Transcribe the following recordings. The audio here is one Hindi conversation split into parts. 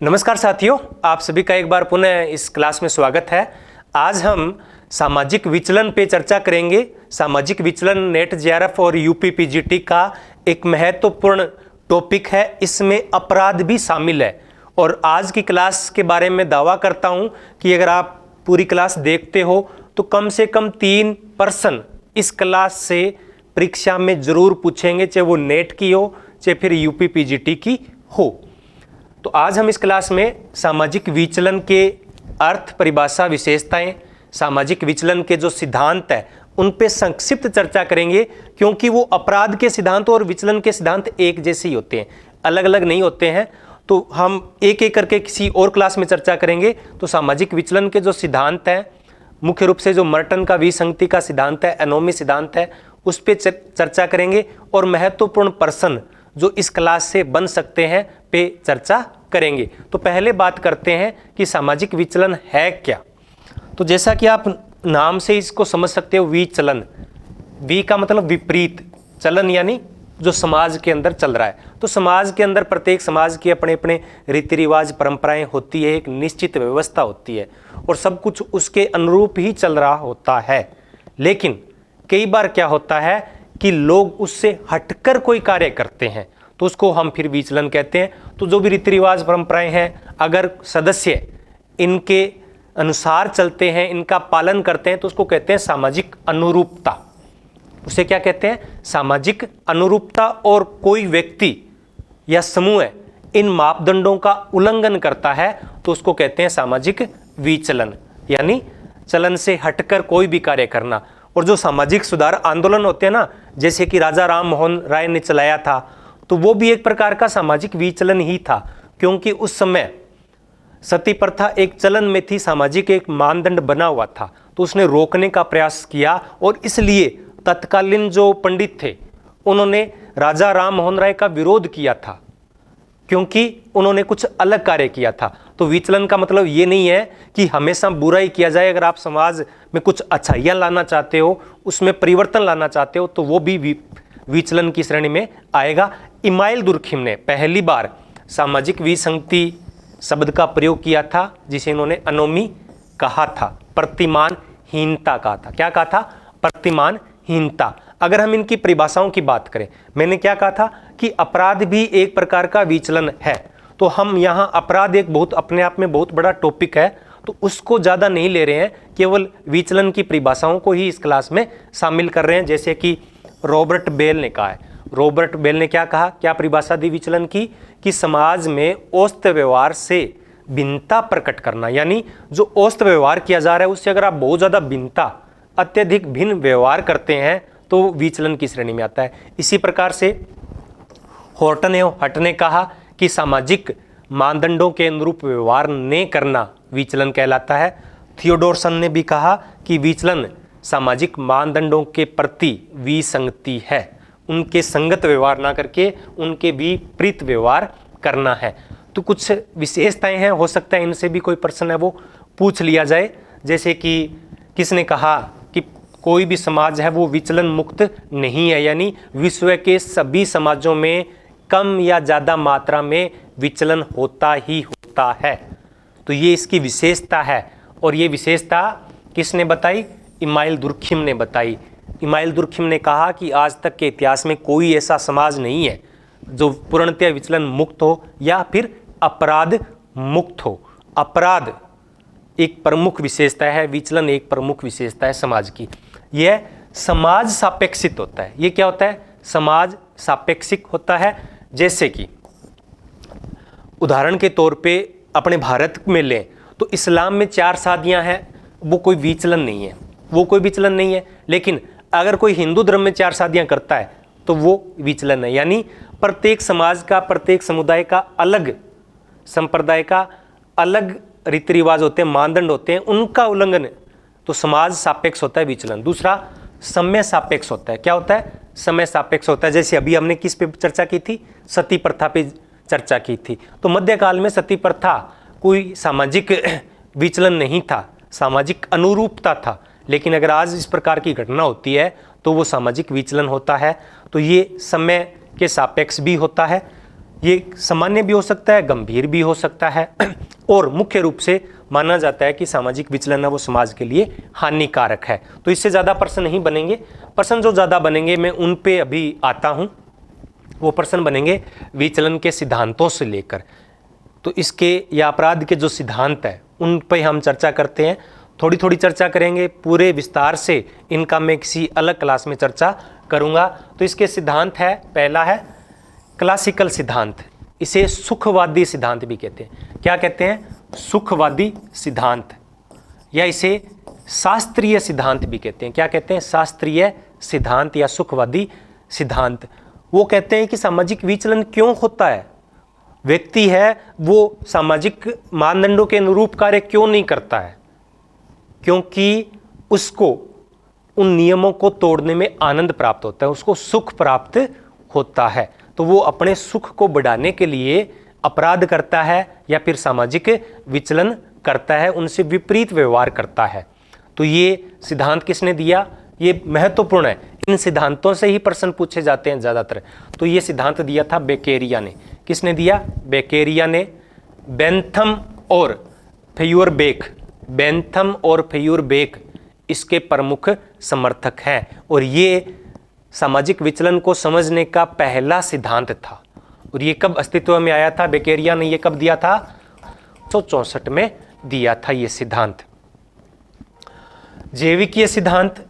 नमस्कार साथियों, आप सभी का एक बार पुनः इस क्लास में स्वागत है। आज हम सामाजिक विचलन पे चर्चा करेंगे। सामाजिक विचलन नेट जेआरएफ और यूपी पीजीटी का एक महत्वपूर्ण टॉपिक है। इसमें अपराध भी शामिल है और आज की क्लास के बारे में दावा करता हूं कि अगर आप पूरी क्लास देखते हो तो कम से कम 3 प्रश्न इस क्लास से परीक्षा में जरूर पूछेंगे, चाहे वो नेट की हो चाहे फिर यूपी पीजीटी की हो। तो आज हम इस क्लास में सामाजिक विचलन के अर्थ, परिभाषा, विशेषताएं, सामाजिक विचलन के जो सिद्धांत है उन पे संक्षिप्त चर्चा करेंगे, क्योंकि वो अपराध के सिद्धांत और विचलन के सिद्धांत एक जैसे ही होते हैं, अलग अलग नहीं होते हैं। तो हम एक एक करके किसी और क्लास में चर्चा करेंगे। तो सामाजिक विचलन के जो सिद्धांत हैं, मुख्य रूप से जो मर्टन का विसंगति का सिद्धांत है, एनोमी सिद्धांत है, उस पर चर्चा करेंगे और महत्वपूर्ण प्रश्न जो इस क्लास से बन सकते हैं पे चर्चा करेंगे। तो पहले बात करते हैं कि सामाजिक विचलन है क्या। तो जैसा कि आप नाम से इसको समझ सकते हो, विचलन, वी का मतलब विपरीत, चलन यानी जो समाज के अंदर चल रहा है। तो समाज के अंदर प्रत्येक समाज के अपने अपने रीति रिवाज, परंपराएं होती है, एक निश्चित व्यवस्था होती है और सब कुछ उसके अनुरूप ही चल रहा होता है। लेकिन कई बार क्या होता है कि लोग उससे हटकर कोई कार्य करते हैं, तो उसको हम फिर विचलन कहते हैं। तो जो भी रीति रिवाज, परंपराएं हैं, अगर सदस्य इनके अनुसार चलते हैं, इनका पालन करते हैं, तो उसको कहते हैं सामाजिक अनुरूपता। उसे क्या कहते हैं? सामाजिक अनुरूपता। और कोई व्यक्ति या समूह इन मापदंडों का उल्लंघन करता है तो उसको कहते हैं सामाजिक विचलन, यानी चलन से हटकर कोई भी कार्य करना। और जो सामाजिक सुधार आंदोलन होते हैं ना, जैसे कि राजा राम मोहन राय ने चलाया था, तो वो भी एक प्रकार का सामाजिक विचलन ही था, क्योंकि उस समय सती प्रथा एक चलन में थी, सामाजिक एक मानदंड बना हुआ था, तो उसने रोकने का प्रयास किया। और इसलिए तत्कालीन जो पंडित थे उन्होंने राजा राम मोहन राय का विरोध किया था, क्योंकि उन्होंने कुछ अलग कार्य किया था। तो विचलन का मतलब ये नहीं है कि हमेशा बुरा ही किया जाए। अगर आप समाज में कुछ अच्छाइयाँ लाना चाहते हो, उसमें परिवर्तन लाना चाहते हो, तो वो भी विचलन की श्रेणी में आएगा। इमाइल दुर्खिम ने पहली बार सामाजिक विसंगति शब्द का प्रयोग किया था, जिसे इन्होंने अनोमी कहा था, प्रतिमानहीनता कहा था। क्या कहा था? प्रतिमानहीनता। अगर हम इनकी परिभाषाओं की बात करें, मैंने क्या कहा था कि अपराध भी एक प्रकार का विचलन है। तो हम यहाँ अपराध एक बहुत अपने आप में बहुत बड़ा टॉपिक है, तो उसको ज़्यादा नहीं ले रहे हैं, केवल विचलन की परिभाषाओं को ही इस क्लास में शामिल कर रहे हैं। जैसे कि रॉबर्ट बेल ने कहा है, रॉबर्ट बेल ने क्या कहा, क्या परिभाषा दी विचलन की, कि समाज में औसत व्यवहार से भिन्नता प्रकट करना। यानी जो औसत व्यवहार किया जा रहा है उससे अगर आप बहुत ज़्यादा भिन्नता, अत्यधिक भिन्न व्यवहार करते हैं तो विचलन की श्रेणी में आता है। इसी प्रकार से हॉर्टन एवं हट ने कहा कि सामाजिक मानदंडों के अनुरूप व्यवहार न करना विचलन कहलाता है। थियोडोरसन ने भी कहा कि विचलन सामाजिक मानदंडों के प्रति विसंगति है, उनके संगत व्यवहार ना करके उनके विपरीत व्यवहार करना है। तो कुछ विशेषताएं हैं, हो सकता है इनसे भी कोई प्रश्न है वो पूछ लिया जाए। जैसे कि किसने कहा कि कोई भी समाज है वो विचलन मुक्त नहीं है, यानी विश्व के सभी समाजों में कम या ज़्यादा मात्रा में विचलन होता ही होता है। तो ये इसकी विशेषता है। और ये विशेषता किसने बताई? इमाइल दुर्खिम ने बताई। इमाइल दुर्खिम ने कहा कि आज तक के इतिहास में कोई ऐसा समाज नहीं है जो पूर्णतः विचलन मुक्त हो या फिर अपराध मुक्त हो। अपराध एक प्रमुख विशेषता है, विचलन एक प्रमुख विशेषता है समाज की। यह समाज सापेक्षित होता है। ये क्या होता है? समाज सापेक्षिक होता है। जैसे कि उदाहरण के तौर पे अपने भारत में लें तो इस्लाम में 4 शादियां हैं, वो कोई विचलन नहीं है, वो कोई विचलन नहीं है। लेकिन अगर कोई हिंदू धर्म में 4 शादियां करता है तो वो विचलन है। यानी प्रत्येक समाज का, प्रत्येक समुदाय का अलग, संप्रदाय का अलग रीति रिवाज होते हैं, मानदंड होते हैं, उनका उल्लंघन, तो समाज सापेक्ष होता है विचलन। दूसरा समय सापेक्ष होता है। क्या होता है? समय सापेक्ष होता है। जैसे अभी हमने किस पे चर्चा की थी? सती प्रथा पे चर्चा की थी। तो मध्यकाल में सती प्रथा कोई सामाजिक विचलन नहीं था, सामाजिक अनुरूपता था। लेकिन अगर आज इस प्रकार की घटना होती है तो वो सामाजिक विचलन होता है। तो ये समय के सापेक्ष भी होता है। ये सामान्य भी हो सकता है, गंभीर भी हो सकता है और मुख्य रूप से माना जाता है कि सामाजिक विचलन है वो समाज के लिए हानिकारक है। तो इससे ज़्यादा प्रश्न नहीं बनेंगे। प्रश्न जो ज़्यादा बनेंगे मैं उन पे अभी आता हूँ। वो प्रश्न बनेंगे विचलन के सिद्धांतों से लेकर। तो इसके या अपराध के जो सिद्धांत है उन पे हम चर्चा करते हैं, थोड़ी थोड़ी चर्चा करेंगे। पूरे विस्तार से इनका मैं किसी अलग क्लास में चर्चा करूँगा। तो इसके सिद्धांत है, पहला है क्लासिकल सिद्धांत, इसे सुखवादी सिद्धांत भी कहते हैं। क्या कहते हैं? सुखवादी सिद्धांत, या इसे शास्त्रीय सिद्धांत भी कहते हैं। क्या कहते हैं? शास्त्रीय सिद्धांत या सुखवादी सिद्धांत। वो कहते हैं कि सामाजिक विचलन क्यों होता है, व्यक्ति है वो सामाजिक मानदंडों के अनुरूप कार्य क्यों नहीं करता है, क्योंकि उसको उन नियमों को तोड़ने में आनंद प्राप्त होता है, उसको सुख प्राप्त होता है। तो वो अपने सुख को बढ़ाने के लिए अपराध करता है या फिर सामाजिक विचलन करता है, उनसे विपरीत व्यवहार करता है। तो ये सिद्धांत किसने दिया? ये महत्वपूर्ण है। इन सिद्धांतों से ही प्रश्न पूछे जाते हैं ज़्यादातर। तो ये सिद्धांत दिया था बेकेरिया ने। किसने दिया? बेकेरिया ने। बेंथम और फेयुरबेक, बेंथम और फेयुरबेक इसके प्रमुख समर्थक हैं। और ये सामाजिक विचलन को समझने का पहला सिद्धांत था। और ये कब अस्तित्व में आया था? बेकेरिया ने ये कब दिया था? 1964 में दिया था ये सिद्धांत। जैविकीय सिद्धांत,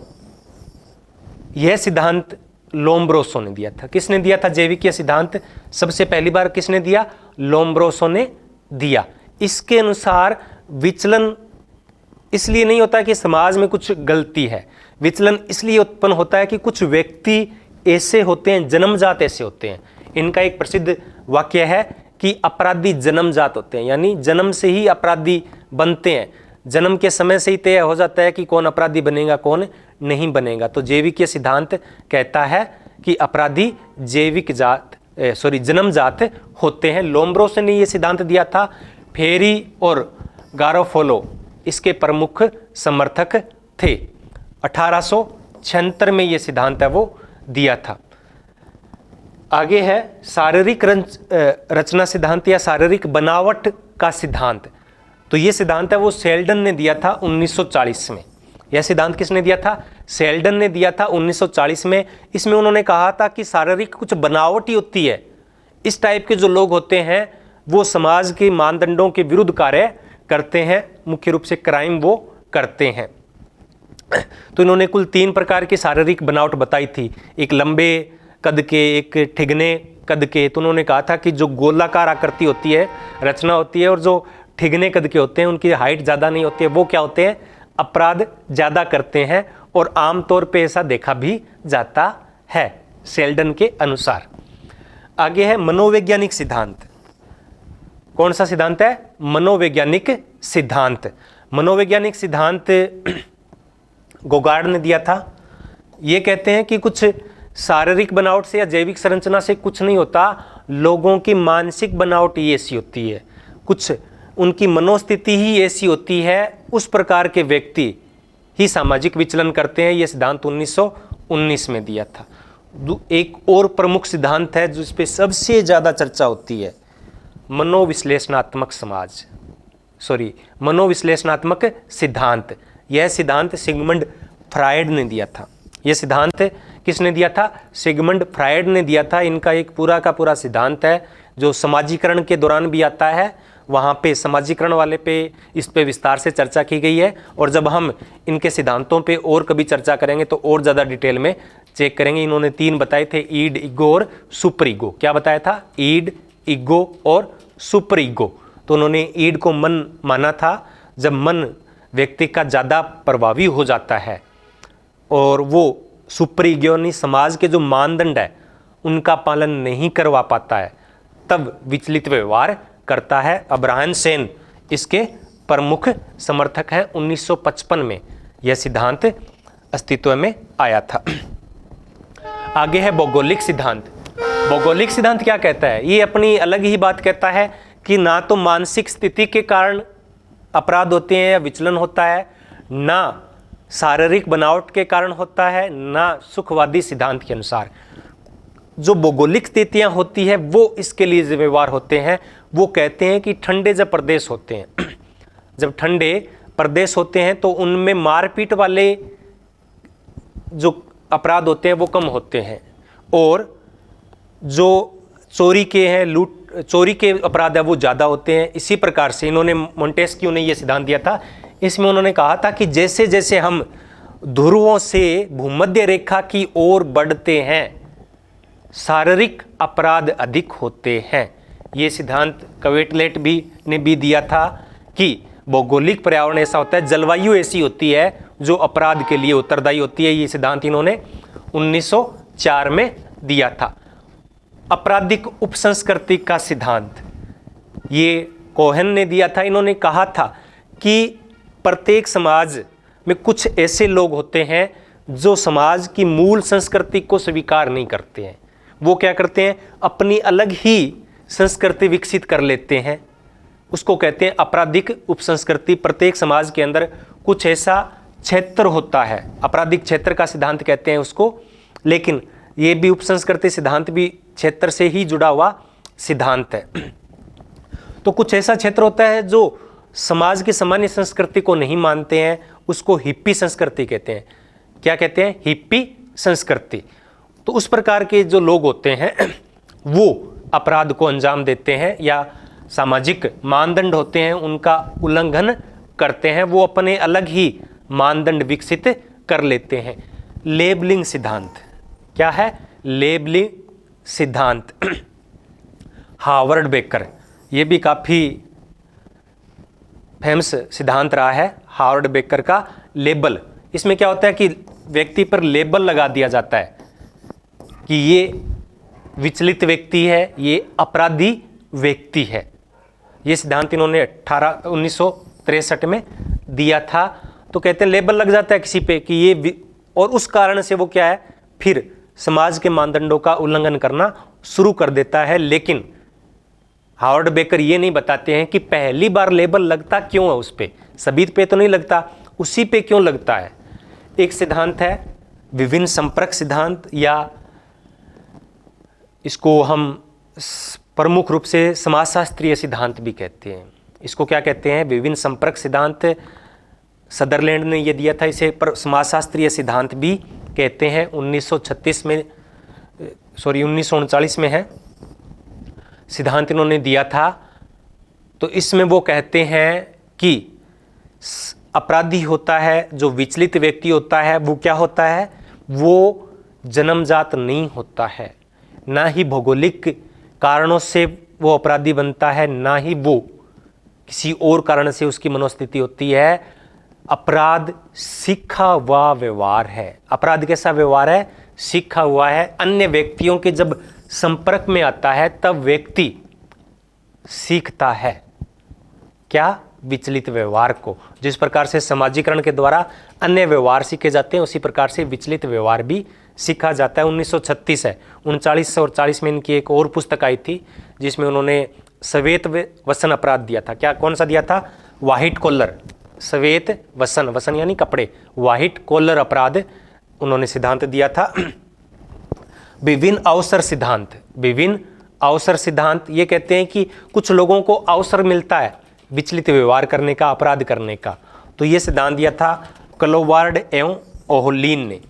यह सिद्धांत लोम्ब्रोसो ने दिया था। किसने दिया था जैविकीय सिद्धांत? सबसे पहली बार किसने दिया? लोम्ब्रोसो ने दिया। इसके अनुसार विचलन इसलिए नहीं होता कि समाज में कुछ गलती है, विचलन इसलिए उत्पन्न होता है कि कुछ व्यक्ति ऐसे होते हैं, जन्मजात ऐसे होते हैं। इनका एक प्रसिद्ध वाक्य है कि अपराधी जन्मजात होते हैं, यानी जन्म से ही अपराधी बनते हैं। जन्म के समय से ही तय हो जाता है कि कौन अपराधी बनेगा, कौन नहीं बनेगा। तो जैविकीय सिद्धांत कहता है कि अपराधी जन्मजात होते हैं। लोम्ब्रोसो ने यह सिद्धांत दिया था। फेरी और गारोफोलो इसके प्रमुख समर्थक थे। 1876 में यह सिद्धांत है वो दिया था। आगे है शारीरिक रचना सिद्धांत या शारीरिक बनावट का सिद्धांत। तो यह सिद्धांत है वो सेल्डन ने दिया था 1940 में। यह सिद्धांत किसने दिया था? सेल्डन ने दिया था 1940 में। इसमें उन्होंने कहा था कि शारीरिक कुछ बनावट ही होती है। इस टाइप के जो लोग होते हैं वो समाज के मानदंडों के विरुद्ध कार्य करते हैं, मुख्य रूप से क्राइम वो करते हैं। तो इन्होंने कुल 3 प्रकार की शारीरिक बनावट बताई थी। एक लंबे कद के, एक ठिगने कद के। तो उन्होंने कहा था कि जो गोलाकार आकृति होती है, रचना होती है, और जो ठिगने कद के होते हैं उनकी हाइट ज़्यादा नहीं होती है, वो क्या होते हैं? अपराध ज़्यादा करते हैं। और आमतौर पे ऐसा देखा भी जाता है सेल्डन के अनुसार। आगे है मनोवैज्ञानिक सिद्धांत। कौन सा सिद्धांत है? मनोवैज्ञानिक सिद्धांत। मनोवैज्ञानिक सिद्धांत गोगार्ड ने दिया था। ये कहते हैं कि कुछ शारीरिक बनावट से या जैविक संरचना से कुछ नहीं होता, लोगों की मानसिक बनावट ही ऐसी होती है, कुछ उनकी मनोस्थिति ही ऐसी होती है, उस प्रकार के व्यक्ति ही सामाजिक विचलन करते हैं। यह सिद्धांत 1919 में दिया था। एक और प्रमुख सिद्धांत है जिस पे सबसे ज़्यादा चर्चा होती है, मनोविश्लेषणात्मक सिद्धांत। यह सिद्धांत सिगमंड फ्रायड ने दिया था। यह सिद्धांत किसने दिया था? सिगमंड फ्रायड ने दिया था। इनका एक पूरा का पूरा सिद्धांत है जो समाजीकरण के दौरान भी आता है। वहाँ पे समाजीकरण वाले पे इस पे विस्तार से चर्चा की गई है। और जब हम इनके सिद्धांतों पे और कभी चर्चा करेंगे तो और ज़्यादा डिटेल में चेक करेंगे। इन्होंने 3 बताए थे, ईड, ईगो और सुपर ईगो। क्या बताया था? ईड, ईगो और सुपर ईगो। तो उन्होंने ईड को मन माना था। जब मन व्यक्ति का ज़्यादा प्रभावी हो जाता है और वो सुपर ईगो यानी समाज के जो मानदंड है उनका पालन नहीं करवा पाता है, तब विचलित व्यवहार करता है। अब्राहम सेन इसके प्रमुख समर्थक हैं। 1955 में यह सिद्धांत अस्तित्व में आया था। आगे है भौगोलिक सिद्धांत। भौगोलिक सिद्धांत क्या कहता है? ये अपनी अलग ही बात कहता है कि ना तो मानसिक स्थिति के कारण अपराध होते हैं या विचलन होता है, ना शारीरिक बनावट के कारण होता है, ना सुखवादी सिद्धांत के अनुसार। जो भौगोलिक स्थितियां होती है वो इसके लिए जिम्मेवार होते हैं। वो कहते हैं कि ठंडे जब प्रदेश होते हैं जब ठंडे प्रदेश होते हैं तो उनमें मारपीट वाले जो अपराध होते हैं वो कम होते हैं, और जो चोरी के हैं, चोरी के अपराध है वो ज़्यादा होते हैं। इसी प्रकार से इन्होंने, मोंटेस्क्यू ने ये सिद्धांत दिया था। इसमें उन्होंने कहा था कि जैसे जैसे हम ध्रुवों से भूमध्य रेखा की ओर बढ़ते हैं शारीरिक अपराध अधिक होते हैं। ये सिद्धांत क्वेटलेट ने भी दिया था कि भौगोलिक पर्यावरण ऐसा होता है, जलवायु ऐसी होती है जो अपराध के लिए उत्तरदायी होती है। ये सिद्धांत इन्होंने 1904 में दिया था। आपराधिक उपसंस्कृति का सिद्धांत ये कोहेन ने दिया था। इन्होंने कहा था कि प्रत्येक समाज में कुछ ऐसे लोग होते हैं जो समाज की मूल संस्कृति को स्वीकार नहीं करते हैं। वो क्या करते हैं, अपनी अलग ही संस्कृति विकसित कर लेते हैं। उसको कहते हैं आपराधिक उपसंस्कृति। प्रत्येक समाज के अंदर कुछ ऐसा क्षेत्र होता है, आपराधिक क्षेत्र का सिद्धांत कहते हैं उसको, लेकिन ये भी उपसंस्कृति सिद्धांत भी क्षेत्र से ही जुड़ा हुआ सिद्धांत है। तो कुछ ऐसा क्षेत्र होता है जो समाज की सामान्य संस्कृति को नहीं मानते हैं, उसको हिप्पी संस्कृति कहते हैं। क्या कहते हैं, हिप्पी संस्कृति। तो उस प्रकार के जो लोग होते हैं वो अपराध को अंजाम देते हैं या सामाजिक मानदंड होते हैं उनका उल्लंघन करते हैं। वो अपने अलग ही मानदंड विकसित कर लेते हैं। लेबलिंग सिद्धांत क्या है, लेबलिंग सिद्धांत हार्वर्ड बेकर, ये भी काफ़ी फेमस सिद्धांत रहा है हार्वर्ड बेकर का लेबल। इसमें क्या होता है कि व्यक्ति पर लेबल लगा दिया जाता है कि ये विचलित व्यक्ति है, ये अपराधी व्यक्ति है। ये सिद्धांत इन्होंने 1963 में दिया था। तो कहते हैं लेबल लग जाता है किसी पे कि ये, और उस कारण से वो क्या है, फिर समाज के मानदंडों का उल्लंघन करना शुरू कर देता है। लेकिन हार्वर्ड बेकर ये नहीं बताते हैं कि पहली बार लेबल लगता क्यों है उस पे, सभी पे तो नहीं लगता, उसी पे क्यों लगता है। एक सिद्धांत है विभिन्न संपर्क सिद्धांत, या इसको हम प्रमुख रूप से समाजशास्त्रीय सिद्धांत भी कहते हैं। इसको क्या कहते हैं, विभिन्न संपर्क सिद्धांत। सदरलैंड ने ये दिया था, इसे समाजशास्त्रीय सिद्धांत भी कहते हैं। 1939 में है सिद्धांत इन्होंने दिया था। तो इसमें वो कहते हैं कि अपराधी होता है, जो विचलित व्यक्ति होता है, वो क्या होता है, वो जन्मजात नहीं होता है, ना ही भौगोलिक कारणों से वो अपराधी बनता है, ना ही वो किसी और कारण से उसकी मनोस्थिति होती है। अपराध सीखा हुआ व्यवहार है। अपराध कैसा व्यवहार है, सीखा हुआ है। अन्य व्यक्तियों के जब संपर्क में आता है तब व्यक्ति सीखता है क्या, विचलित व्यवहार को। जिस प्रकार से समाजीकरण के द्वारा अन्य व्यवहार सीखे जाते हैं, उसी प्रकार से विचलित व्यवहार भी सीखा जाता है। 1936 है, 39 और 40 में इनकी एक और पुस्तक आई थी जिसमें उन्होंने श्वेत वसन अपराध दिया था। क्या, कौन सा दिया था, व्हाइट कॉलर, श्वेत वसन, वसन यानी कपड़े, व्हाइट कॉलर अपराध उन्होंने सिद्धांत दिया था। विभिन्न अवसर सिद्धांत, विभिन्न अवसर सिद्धांत ये कहते हैं कि कुछ लोगों को अवसर मिलता है विचलित व्यवहार करने का, अपराध करने का। तो ये सिद्धांत दिया था क्लोवार्ड एवं ओहोलिन ने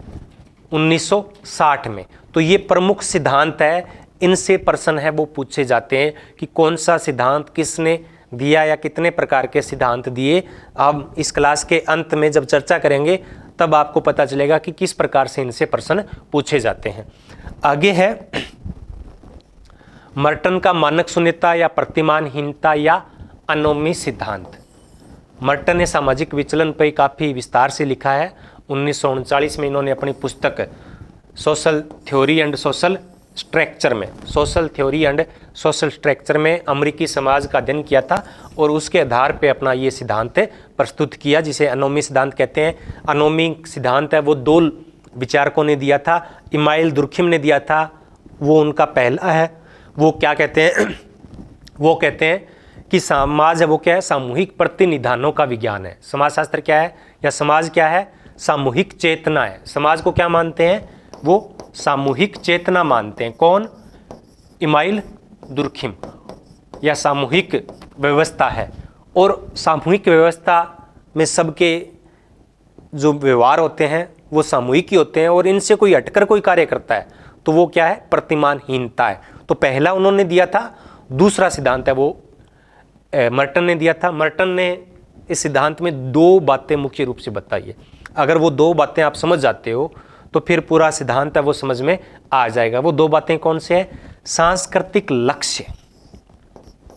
1960 में। तो ये प्रमुख सिद्धांत है, इनसे प्रश्न है वो पूछे जाते हैं कि कौन सा सिद्धांत किसने दिया या कितने प्रकार के सिद्धांत दिए। अब इस क्लास के अंत में जब चर्चा करेंगे तब आपको पता चलेगा कि किस प्रकार से इनसे प्रश्न पूछे जाते हैं। आगे है मर्टन का मानक शून्यता या प्रतिमानहीनता या अनोमी सिद्धांत। मर्टन ने सामाजिक विचलन पर काफ़ी विस्तार से लिखा है। 1939 में इन्होंने अपनी पुस्तक social theory and social structure में, social theory and social structure में अमेरिकी समाज का अध्ययन किया था और उसके आधार पे अपना ये सिद्धांत प्रस्तुत किया जिसे अनोमी सिद्धांत कहते हैं। अनोमी सिद्धांत है वो दो विचारकों ने दिया था, इमाइल दुर्खिम ने दिया था, वो उनका पहला है। वो क्या कहते हैं, वो कहते हैं कि समाज है वो क्या है, सामूहिक प्रतिनिधानों का विज्ञान है। समाजशास्त्र क्या है या समाज क्या है, सामूहिक चेतना है। समाज को क्या मानते हैं, वो सामूहिक चेतना मानते हैं। कौन? Email Durkheim. या सामूहिक व्यवस्था है, और सामूहिक व्यवस्था में सबके जो व्यवहार होते हैं वो सामूहिक ही होते हैं, और इनसे कोई हटकर कोई कार्य करता है तो वो क्या है? प्रतिमानहीनता है। तो पहला उन्होंने दिया था। दूसरा सिद्धांत है वो मर्टन ने दिया था। मर्टन ने इस सिद्धांत में दो बातें मुख्य रूप से बताई है। अगर वो दो बातें आप समझ जाते हो तो फिर पूरा सिद्धांत है वो समझ में आ जाएगा। वो दो बातें कौन से हैं? सांस्कृतिक लक्ष्य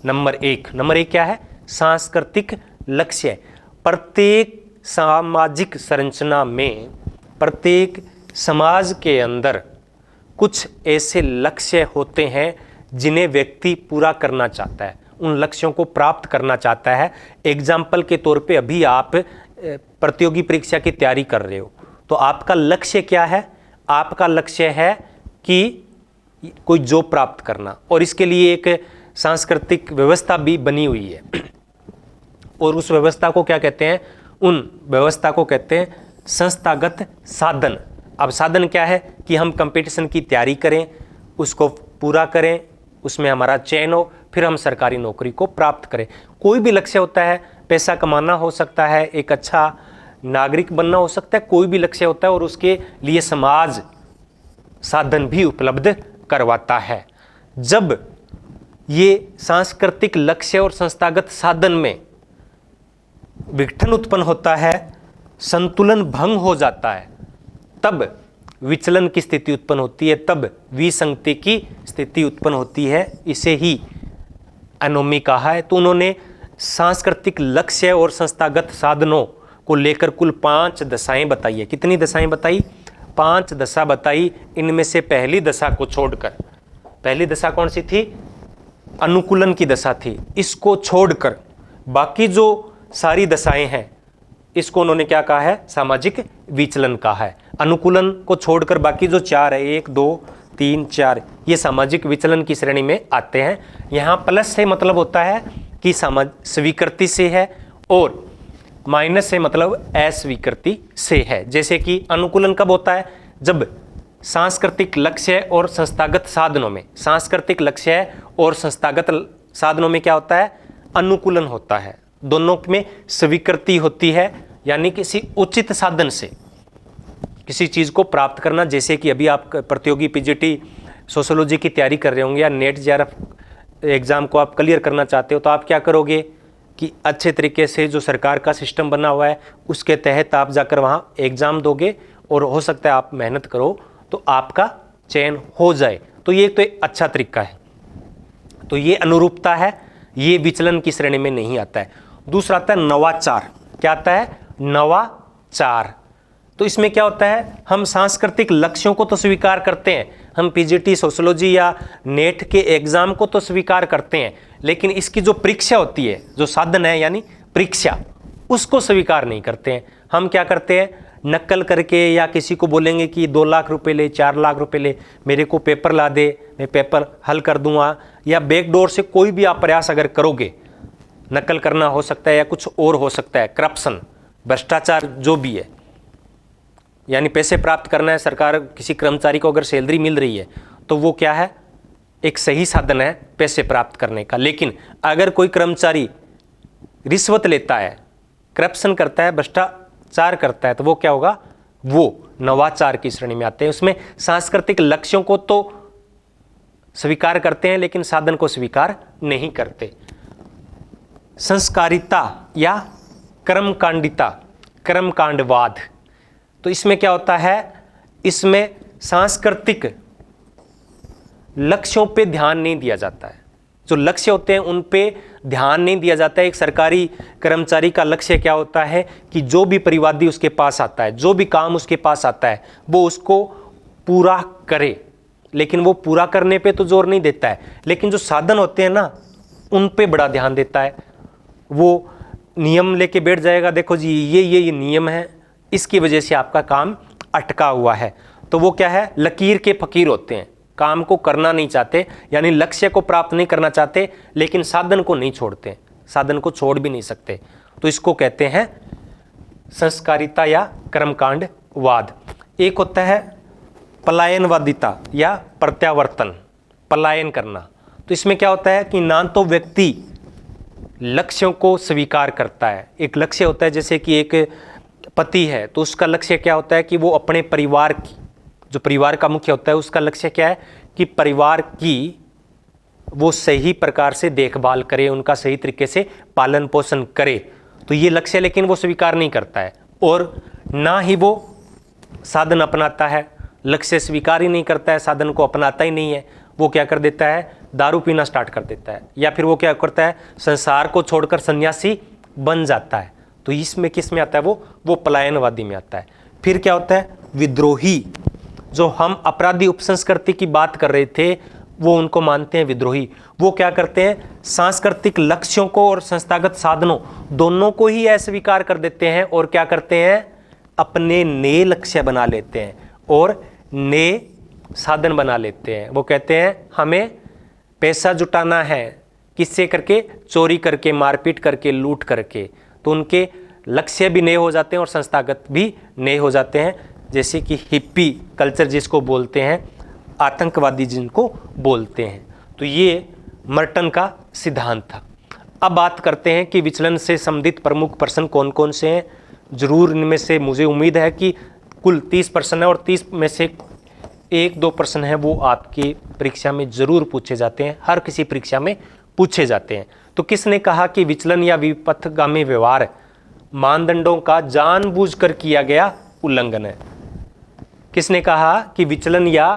नंबर एक क्या है? सांस्कृतिक लक्ष्य। प्रत्येक सामाजिक संरचना में, प्रत्येक समाज के अंदर कुछ ऐसे लक्ष्य होते हैं जिन्हें व्यक्ति पूरा करना चाहता है, उन लक्ष्यों को प्राप्त करना चाहता है। एग्जाम्पल के तौर पे अभी आप प्रतियोगी परीक्षा की तैयारी कर रहे हो, तो आपका लक्ष्य क्या है? आपका लक्ष्य है कि कोई जॉब प्राप्त करना, और इसके लिए एक सांस्कृतिक व्यवस्था भी बनी हुई है। और उस व्यवस्था को क्या कहते हैं? उन व्यवस्था को कहते हैं संस्थागत साधन। अब साधन क्या है? कि हम कंपटीशन की तैयारी करें, उसको पूरा करें, उसमें हमारा चयन हो, फिर हम सरकारी नौकरी को प्राप्त करें। कोई भी लक्ष्य होता है, पैसा कमाना हो सकता है, एक अच्छा नागरिक बनना हो सकता है, कोई भी लक्ष्य होता है, और उसके लिए समाज साधन भी उपलब्ध करवाता है। जब ये सांस्कृतिक लक्ष्य और संस्थागत साधन में विघटन उत्पन्न होता है, संतुलन भंग हो जाता है, तब विचलन की स्थिति उत्पन्न होती है, तब विसंगति की स्थिति उत्पन्न होती है। इसे ही एनोमी कहा है। तो उन्होंने सांस्कृतिक लक्ष्य और संस्थागत साधनों को लेकर कुल 5 दशाएं बताई है। कितनी दशाएं बताई? 5 दशा बताई। इनमें से पहली दशा को छोड़कर, पहली दशा कौन सी थी? अनुकूलन की दशा थी। इसको छोड़कर बाकी जो सारी दशाएं हैं, इसको उन्होंने क्या कहा है? सामाजिक विचलन कहा है। अनुकूलन को छोड़कर बाकी जो 4 है, 1 2 3 4, ये सामाजिक विचलन की श्रेणी में आते हैं। यहाँ प्लस से मतलब होता है कि स्वीकृति से है, और माइनस से मतलब अस्वीकृति से है। जैसे कि अनुकूलन कब होता है? जब सांस्कृतिक लक्ष्य और संस्थागत साधनों में, सांस्कृतिक लक्ष्य और संस्थागत साधनों में क्या होता है? अनुकूलन होता है। दोनों में स्वीकृति होती है, यानी किसी उचित साधन से किसी चीज़ को प्राप्त करना। जैसे कि अभी आप प्रतियोगी पीजीटी सोशियोलॉजी की तैयारी कर रहे होंगे, या नेट जेआरएफ एग्ज़ाम को आप क्लियर करना चाहते हो, तो आप क्या करोगे कि अच्छे तरीके से जो सरकार का सिस्टम बना हुआ है उसके तहत आप जाकर वहाँ एग्ज़ाम दोगे, और हो सकता है आप मेहनत करो तो आपका चयन हो जाए। तो ये तो एक अच्छा तरीका है। तो ये अनुरूपता है, ये विचलन की श्रेणी में नहीं आता है। दूसरा आता है नवाचार। क्या आता है? नवाचार। तो इसमें क्या होता है? हम सांस्कृतिक लक्ष्यों को तो स्वीकार करते हैं, हम पीजीटी सोशियोलॉजी या नेट के एग्जाम को तो स्वीकार करते हैं, लेकिन इसकी जो परीक्षा होती है, जो साधन है यानी परीक्षा, उसको स्वीकार नहीं करते हैं। हम क्या करते हैं? नकल करके, या किसी को बोलेंगे कि 2 लाख रुपए ले, 4 लाख रुपए ले, मेरे को पेपर ला दे, मैं पेपर हल कर दूंगा, या बैकडोर से कोई भी आप प्रयास अगर करोगे, नकल करना हो सकता है या कुछ और हो सकता है, करप्शन, भ्रष्टाचार जो भी है, यानी पैसे प्राप्त करना है। सरकार किसी कर्मचारी को अगर सैलरी मिल रही है तो वो क्या है? एक सही साधन है पैसे प्राप्त करने का। लेकिन अगर कोई कर्मचारी रिश्वत लेता है, करप्शन करता है, भ्रष्टाचार करता है, तो वो क्या होगा? वो नवाचार की श्रेणी में आते हैं। उसमें सांस्कृतिक लक्ष्यों को तो स्वीकार करते हैं, लेकिन साधन को स्वीकार नहीं करते। संस्कारिता या कर्मकांडिता, कर्मकांडवाद, तो इसमें क्या होता है? इसमें सांस्कृतिक लक्ष्यों पे ध्यान नहीं दिया जाता है। जो लक्ष्य होते हैं उन पे ध्यान नहीं दिया जाता है। एक सरकारी कर्मचारी का लक्ष्य क्या होता है कि जो भी परिवादी उसके पास आता है, जो भी काम उसके पास आता है, वो उसको पूरा करे, लेकिन वो पूरा करने पे तो जोर नहीं देता है। लेकिन जो साधन होते हैं ना, उन पे बड़ा ध्यान देता है। वो नियम लेके बैठ जाएगा, देखो जी ये नियम है, इसकी वजह से आपका काम अटका हुआ है। तो वो क्या है? लकीर के फकीर होते हैं, काम को करना नहीं चाहते, यानी लक्ष्य को प्राप्त नहीं करना चाहते, लेकिन साधन को नहीं छोड़ते, साधन को छोड़ भी नहीं सकते। तो इसको कहते हैं संस्कारिता या कर्मकांडवाद। एक होता है पलायनवादिता या प्रत्यावर्तन, पलायन करना। तो इसमें क्या होता है कि ना तो व्यक्ति लक्ष्यों को स्वीकार करता है। एक लक्ष्य होता है, जैसे कि एक पति है तो उसका लक्ष्य क्या होता है कि वो अपने परिवार की, जो परिवार का मुख्य होता है उसका लक्ष्य क्या है कि परिवार की वो सही प्रकार से देखभाल करे, उनका सही तरीके से पालन पोषण करे। तो ये लक्ष्य लेकिन वो स्वीकार नहीं करता है, और ना ही वो साधन अपनाता है, लक्ष्य स्वीकार ही नहीं करता है, साधन को अपनाता ही नहीं है। वो क्या कर देता है, दारू पीना स्टार्ट कर देता है, या फिर वो क्या करता है, संसार को छोड़कर सन्यासी बन जाता है। तो इसमें किस में आता है, वो पलायनवादी में आता है। फिर क्या होता है, विद्रोही। जो हम अपराधी उपसंस्कृति की बात कर रहे थे वो उनको मानते हैं विद्रोही। वो क्या करते हैं, सांस्कृतिक लक्ष्यों को और संस्थागत साधनों दोनों को ही अस्वीकार कर देते हैं, और क्या करते हैं, अपने नए लक्ष्य बना लेते हैं और नए साधन बना लेते हैं। वो कहते हैं हमें पैसा जुटाना है, किससे करके, चोरी करके, मारपीट करके, लूट करके। तो उनके लक्ष्य भी नए हो जाते हैं और संस्थागत भी नए हो जाते हैं, जैसे कि हिप्पी कल्चर जिसको बोलते हैं, आतंकवादी जिनको बोलते हैं। तो ये मर्टन का सिद्धांत था। अब बात करते हैं कि विचलन से संबंधित प्रमुख प्रश्न कौन कौन से हैं। जरूर इनमें से मुझे उम्मीद है कि कुल 30 प्रश्न है और 30 में से 1-2 प्रश्न है वो आपकी परीक्षा में जरूर पूछे जाते हैं, हर किसी परीक्षा में पूछे जाते हैं। तो किसने कहा कि विचलन या विपथगामी व्यवहार मानदंडों का जानबूझकर किया गया उल्लंघन है? किसने कहा कि विचलन या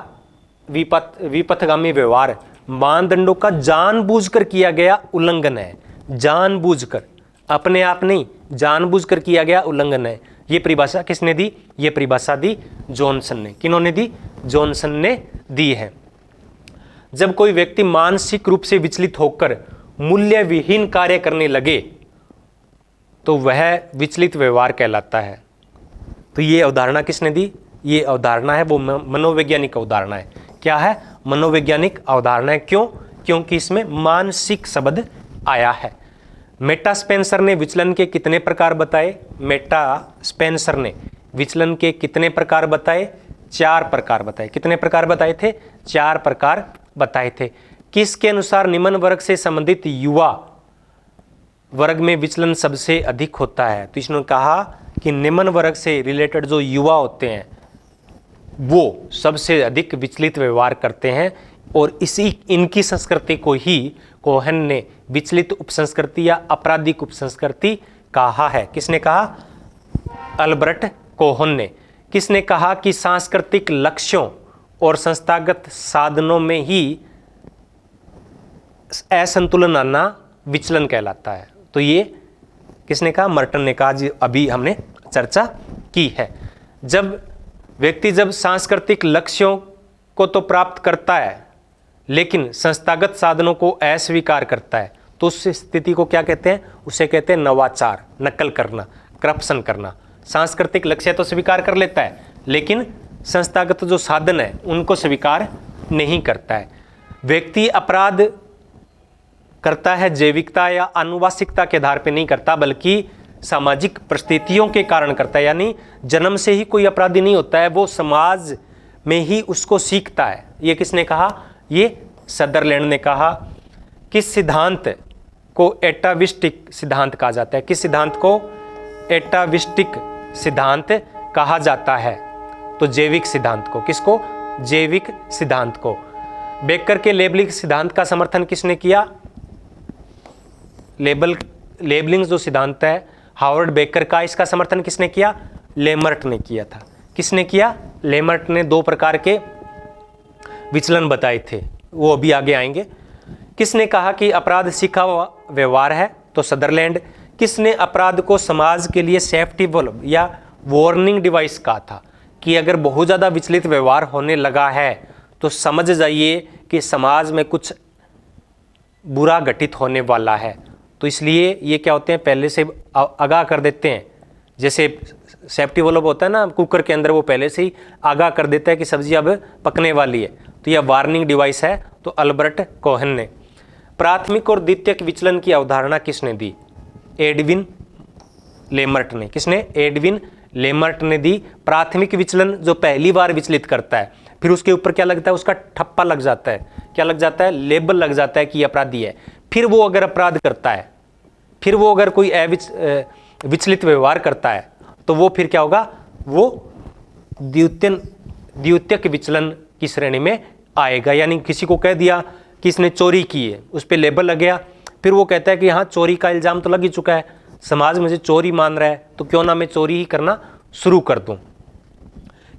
विपथगामी व्यवहार मानदंडों का जानबूझकर किया गया उल्लंघन है? जानबूझकर, अपने आप नहीं, जानबूझकर किया गया उल्लंघन है। ये परिभाषा किसने दी? ये परिभाषा दी जॉनसन ने। किन्होंने दी? जॉनसन ने दी है। जब कोई व्यक्ति मानसिक रूप से विचलित होकर मूल्य विहीन कार्य करने लगे तो वह विचलित व्यवहार कहलाता है। तो ये अवधारणा किसने दी? ये अवधारणा है वो मनोवैज्ञानिक अवधारणा है। क्या है? मनोवैज्ञानिक अवधारणा है। क्यों? क्योंकि इसमें मानसिक शब्द आया है। मेटा स्पेंसर ने विचलन के कितने प्रकार बताए? मेटा स्पेंसर ने विचलन के कितने प्रकार बताए? 4 प्रकार बताए। कितने प्रकार बताए थे? 4 प्रकार बताए थे। किसके अनुसार निम्न वर्ग से संबंधित युवा वर्ग में विचलन सबसे अधिक होता है? तो इसने कहा कि निम्न वर्ग से रिलेटेड जो युवा होते हैं वो सबसे अधिक विचलित व्यवहार करते हैं, और इनकी संस्कृति को ही कोहन ने विचलित उपसंस्कृति या आपराधिक उपसंस्कृति कहा है। किसने कहा? अल्बर्ट कोहन ने। किसने कहा कि सांस्कृतिक लक्ष्यों और संस्थागत साधनों में ही असंतुलन आना विचलन कहलाता है? तो ये किसने कहा? मर्टन ने कहा। जी अभी हमने चर्चा की है। जब सांस्कृतिक लक्ष्यों को तो प्राप्त करता है लेकिन संस्थागत साधनों को अस्वीकार करता है तो उस स्थिति को क्या कहते हैं? उसे कहते हैं नवाचार, नकल करना, करप्शन करना। सांस्कृतिक लक्ष्य तो स्वीकार कर लेता है लेकिन संस्थागत जो साधन है उनको स्वीकार नहीं करता है। व्यक्ति अपराध करता है जैविकता या आनुवांशिकता के आधार पर नहीं करता, बल्कि सामाजिक परिस्थितियों के कारण करता है। यानी जन्म से ही कोई अपराधी नहीं होता है, वो समाज में ही उसको सीखता है। ये किसने कहा? ये सदरलैंड ने कहा। किस सिद्धांत को एटाविस्टिक सिद्धांत कहा जाता है? किस सिद्धांत को एटाविस्टिक सिद्धांत कहा जाता है? तो जैविक सिद्धांत को। किसको? जैविक सिद्धांत को। बेकर के लेबलिंग सिद्धांत का समर्थन किसने किया? लेबलिंग जो सिद्धांत है हार्वर्ड बेकर का, इसका समर्थन किसने किया? लेमर्ट ने किया था। किसने किया? लेमर्ट ने 2 प्रकार के विचलन बताए थे, वो अभी आगे आएंगे। किसने कहा कि अपराध सीखा हुआ व्यवहार है? तो सदरलैंड। किसने अपराध को समाज के लिए सेफ्टी वॉल्व या वार्निंग डिवाइस कहा था कि अगर बहुत ज़्यादा विचलित व्यवहार होने लगा है तो समझ जाइए कि समाज में कुछ बुरा घटित होने वाला है। तो इसलिए ये क्या होते हैं, पहले से आगाह कर देते हैं। जैसे सेफ्टी वॉल्व होता है ना कुकर के अंदर, वो पहले से ही आगाह कर देता है कि सब्जी अब पकने वाली है। तो यह वार्निंग डिवाइस है। तो अल्बर्ट कोहन ने। प्राथमिक और द्वितीयक विचलन की अवधारणा किसने दी? एडविन लेमर्ट ने। किसने? एडविन लेमर्ट ने दी। प्राथमिक विचलन जो पहली बार विचलित करता है, फिर उसके ऊपर क्या लगता है, उसका ठप्पा लग जाता है, क्या लग जाता है, लेबल लग जाता है कि अपराधी है। फिर वो अगर अपराध करता है, फिर वो अगर कोई विचलित व्यवहार करता है, तो वो फिर क्या होगा, वो द्वितीयक विचलन की श्रेणी में आएगा। यानी किसी को कह दिया कि इसने चोरी की है, उस पर लेबल लग गया, फिर वो कहता है कि हाँ चोरी का इल्जाम तो लग ही चुका है, समाज मुझे चोरी मान रहा है, तो क्यों ना मैं चोरी ही करना शुरू कर दूं।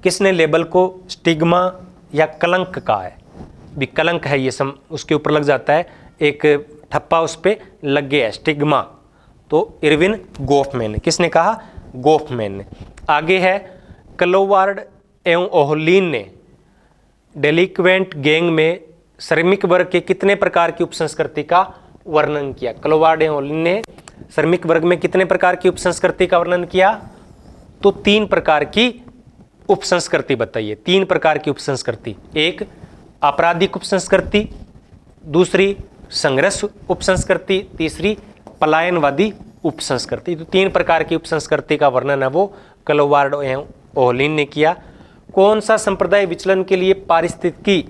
किसने लेबल को स्टिग्मा या कलंक कहा है, भी कलंक है ये उसके ऊपर लग जाता है, एक ठप्पा उस पर लग गया है, स्टिग्मा। तो इरविन गोफमैन ने, किसने कहा, गोफमैन ने। आगे है क्लोवार्ड एवं ओहलीन ने डेलिक्वेंट गैंग में श्रमिक वर्ग के कितने प्रकार की उपसंस्कृति का वर्णन किया। क्लोवार्ड एवं ओहलीन ने श्रमिक वर्ग में कितने प्रकार की उपसंस्कृति का वर्णन किया, तो 3 प्रकार की उपसंस्कृति बताइए। 3 प्रकार की उपसंस्कृति, एक आपराधिक उपसंस्कृति, दूसरी संघर्ष उपसंस्कृति, तीसरी पलायनवादी उपसंस्कृति। तो 3 प्रकार की उपसंस्कृति का वर्णन है वो क्लोवार्ड एवं ओहलीन ने किया। कौन सा संप्रदाय विचलन के लिए पारिस्थितिकी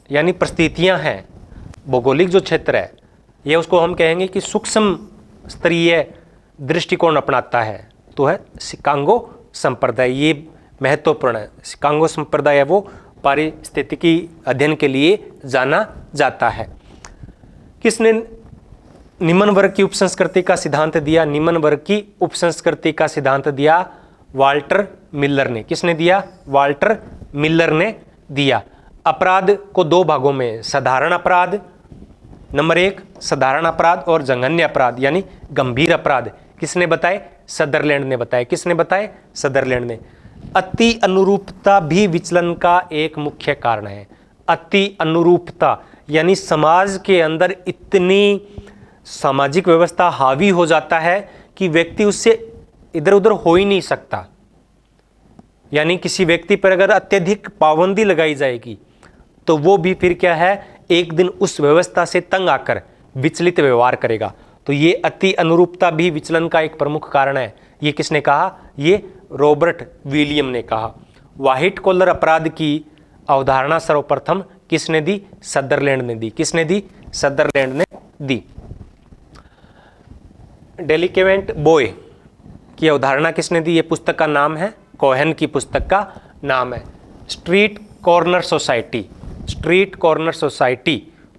यानी परिस्थितियां हैं, भौगोलिक जो क्षेत्र है, ये उसको हम कहेंगे कि सूक्ष्म स्तरीय दृष्टिकोण अपनाता है, तो है शिकागो संप्रदाय। ये महत्वपूर्ण है। शिकागो संप्रदाय है वो पारिस्थितिकी अध्ययन के लिए जाना जाता है। किसने निम्न वर्ग की उपसंस्कृति का सिद्धांत दिया, निम्न वर्ग की उपसंस्कृति का सिद्धांत दिया वाल्टर मिलर ने। किसने दिया, वाल्टर मिलर ने दिया। अपराध को 2 भागों में, साधारण अपराध नंबर 1, साधारण अपराध और जघन्य अपराध यानी गंभीर अपराध किसने बताए, सदरलैंड ने बताए। किसने बताए, सदरलैंड ने। अति अनुरूपता भी विचलन का एक मुख्य कारण है। अति अनुरूपता यानी समाज के अंदर इतनी सामाजिक व्यवस्था हावी हो जाता है कि व्यक्ति उससे इधर उधर हो ही नहीं सकता। यानी किसी व्यक्ति पर अगर अत्यधिक पाबंदी लगाई जाएगी तो वो भी फिर क्या है, एक दिन उस व्यवस्था से तंग आकर विचलित व्यवहार करेगा। तो ये अति अनुरूपता भी विचलन का एक प्रमुख कारण है। ये किसने कहा, ये रॉबर्ट विलियम ने कहा। व्हाइट कॉलर अपराध की अवधारणा सर्वप्रथम किसने दी, सदरलैंड ने दी। किसने दी, सदरलैंड ने दी। डेलिक्वेंट बॉय की अवधारणा किसने दी, ये पुस्तक का नाम है, कोहेन की पुस्तक का नाम है। Street corner society, street corner society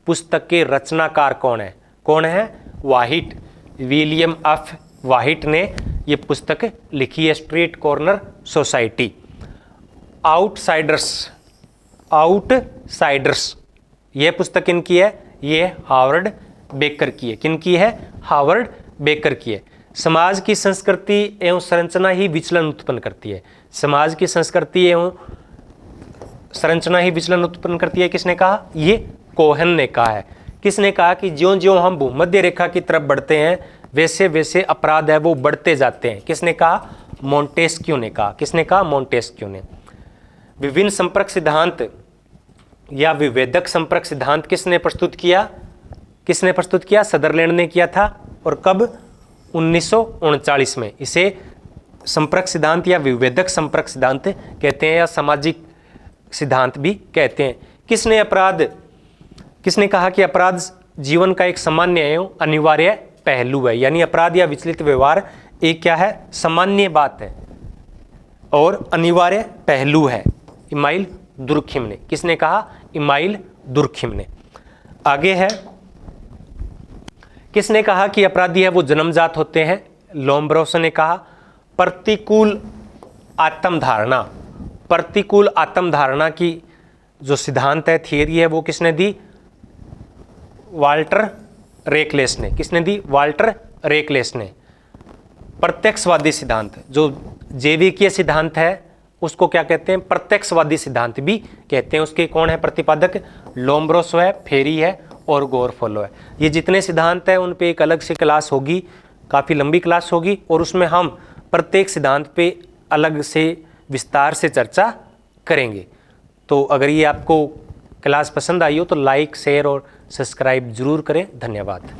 पुस्तक के रचनाकार कौन है, कौन है, व्हाइट, विलियम एफ व्हाइट ने ये पुस्तक लिखी है, street corner society. Outsiders, outsiders ये पुस्तक किनकी है, ये हावर्ड बेकर की है। किनकी है, हावर्ड बेकर की है। समाज की संस्कृति एवं संरचना ही विचलन उत्पन्न करती है। समाज की संस्कृति एवं संरचना ही विचलन उत्पन्न करती है, किसने कहा, ये कोहेन ने कहा है। किसने कहा कि ज्यों ज्यों हम भूमध्य रेखा की तरफ बढ़ते हैं वैसे वैसे अपराध है वो बढ़ते जाते हैं। किसने कहा, मोंटेस्क्यू ने कहा। किसने कहा, मोंटेस्क्यू ने। विभिन्न संपर्क सिद्धांत या विभेदक संपर्क सिद्धांत किसने प्रस्तुत किया, किसने प्रस्तुत किया, सदरलैंड ने किया था। और कब, 1939 में। इसे संपर्क सिद्धांत या विभेदक संपर्क सिद्धांत कहते हैं या सामाजिक सिद्धांत भी कहते हैं। किसने अपराध, किसने कहा कि अपराध जीवन का एक सामान्य एवं अनिवार्य पहलू है, यानी अपराध या विचलित व्यवहार एक क्या है, सामान्य बात है और अनिवार्य पहलू है। इमाइल दुर्खिम ने। किसने कहा, इमाइल दुर्खिम ने। आगे है, किसने कहा कि अपराधी है वो जन्मजात होते हैं, लोम्ब्रोसो ने कहा। प्रतिकूल आत्मधारणा, प्रतिकूल आत्मधारणा की जो सिद्धांत है, थियरी है, वो किसने दी, वाल्टर रेकलेस ने। किसने दी, वाल्टर रेकलेस ने। प्रत्यक्षवादी सिद्धांत, जो जैविकीय सिद्धांत है उसको क्या कहते हैं, प्रत्यक्षवादी सिद्धांत भी कहते हैं। उसके कौन है प्रतिपादक, लोम्ब्रोसो है, फेरी है और गोरफोलो है। ये जितने सिद्धांत है उन पे एक अलग से क्लास होगी, काफ़ी लंबी क्लास होगी, और उसमें हम प्रत्येक सिद्धांत पे अलग से विस्तार से चर्चा करेंगे। तो अगर ये आपको क्लास पसंद आई हो तो लाइक, शेयर और सब्सक्राइब जरूर करें। धन्यवाद।